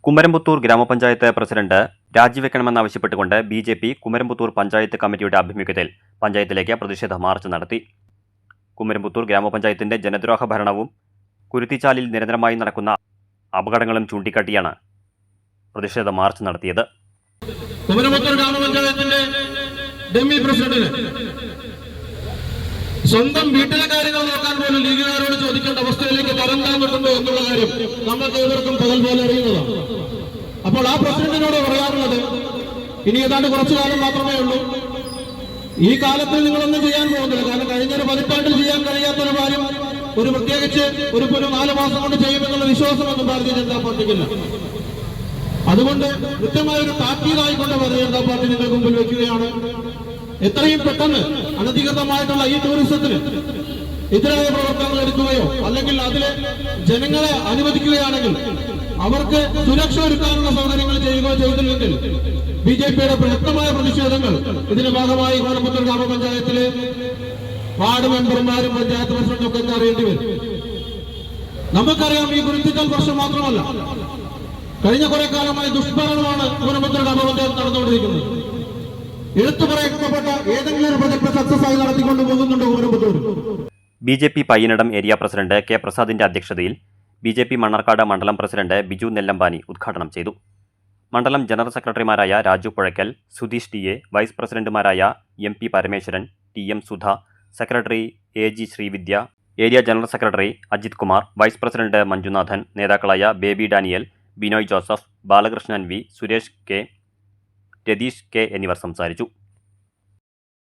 കുമരംപുത്തൂർ ഗ്രാമപഞ്ചായത്ത് president രാജിവെക്കണമെന്നാവശ്യപ്പെട്ടുകൊണ്ട് BJP. Kumaramputhur panchayat കമ്മിറ്റിയുടെ ആഭിമുഖ്യത്തിൽ പഞ്ചായത്തിലേക്ക് പ്രതിഷേധ മാർച്ച് നടത്തി. കുമരംപുത്തൂർ ഗ്രാമപഞ്ചായത്തിന്റെ ജനദ്രോഹ ഭരണവും കുരുത്തിച്ചാലിൽ നിരന്തരമായി നടക്കുന്ന അപകടങ്ങളും ചൂണ്ടിക്കാട്ടിയാണ് പ്രതിഷേധ മാർച്ച് നടത്തിയത്. കുമരംപുത്തൂർ ഗ്രാമപഞ്ചായത്തിന്റെ ഡെമ്മി പ്രസിഡന്റിന് സ്വന്തം വീട്ടിലെ കാര്യങ്ങൾ നോക്കാൻ പോലും ലീഗുകാരോട് ചോദിക്കേണ്ട അവസ്ഥയിലേക്ക് തരം താഴ്ന്നിട്ടുണ്ട് എന്നുള്ള കാര്യം നമ്മൾക്ക് ഏവർക്കും പകൽ പോലെ അറിയുന്നതാണ്. അപ്പോൾ ആ പ്രസിഡന്റിനോട് പറയാറുള്ളത്, ഇനി ഏതാണ്ട് കുറച്ചു കാലം മാത്രമേ ഉള്ളൂ. ഈ കാലത്തിൽ നിങ്ങളൊന്നും ചെയ്യാൻ പോകുന്നില്ല. കാരണം കഴിഞ്ഞൊരു പതിറ്റാണ്ടിൽ ചെയ്യാൻ കഴിയാത്തൊരു കാര്യം പ്രത്യേകിച്ച് ഒരു 4 മാസം കൊണ്ട് ചെയ്യുമെന്നുള്ള വിശ്വാസമൊന്നും ഭാരതീയ ജനതാ പാർട്ടിക്കില്ല. അതുകൊണ്ട് കൃത്യമായ ഒരു താക്കീതായിക്കൊണ്ട് ഭാരതീയ ജനതാ പാർട്ടി നിങ്ങൾക്ക് മുമ്പിൽ വെക്കുകയാണ്. എത്രയും പെട്ടെന്ന് അനധികൃതമായിട്ടുള്ള ഈ ടൂറിസത്തിന് എതിരായ പ്രവർത്തനങ്ങൾ എടുക്കുകയോ അല്ലെങ്കിൽ അതിലെ ജനങ്ങളെ അനുവദിക്കുകയാണെങ്കിൽ അവർക്ക് സുരക്ഷ ഒരുക്കാനുള്ള സൗകര്യങ്ങൾ ചെയ്യുകയോ ചെയ്തില്ലെങ്കിൽ ബി.ജെ.പിയുടെ ശക്തമായ പ്രതിഷേധങ്ങൾ ഇതിന്റെ ഭാഗമായി കുമരംപുത്തൂർ ഗ്രാമപഞ്ചായത്തിലെ വാർഡ് മെമ്പർമാരും പഞ്ചായത്ത് പ്രസിഡന്റും ഒക്കെ അറിയേണ്ടി വരും. നമുക്കറിയാം, ഈ കുരുത്തിച്ചാൽ പ്രശ്നം മാത്രമല്ല, കഴിഞ്ഞ കുറെ കാലമായി ദുഷ്ഭരണമാണ് കുമരംപുത്തൂർ ഗ്രാമപഞ്ചായത്ത് നടന്നുകൊണ്ടിരിക്കുന്നത്. എടുത്തു പറയപ്പെട്ട ഏതെങ്കിലും ഒരു പ്രൊജക്ട് സക്സസ് ആയി നടത്തിക്കൊണ്ടു പോകുന്നുണ്ടോ Kumaramputhur? BJP. Payyanadam area president K പ്രസാദിന്റെ അധ്യക്ഷതയിൽ ബി.ജെ.പി. മണ്ണാർക്കാട് മണ്ഡലം പ്രസിഡന്റ് ബിജു നെല്ലമ്പാനി ഉദ്ഘാടനം ചെയ്തു. മണ്ഡലം ജനറൽ സെക്രട്ടറിമാരായ രാജു പുഴയ്ക്കൽ, സുധീഷ് ടി.എ, വൈസ് പ്രസിഡന്റുമാരായ MP. Parameswaran, TM. Sudha, secretary AG. Srividya, area general secretary Ajith Kumar, vice president Manjunathan, നേതാക്കളായ Baby Daniel, Binoy Joseph, Balakrishnan V, Suresh K, Ratheesh K എന്നിവർ സംസാരിച്ചു.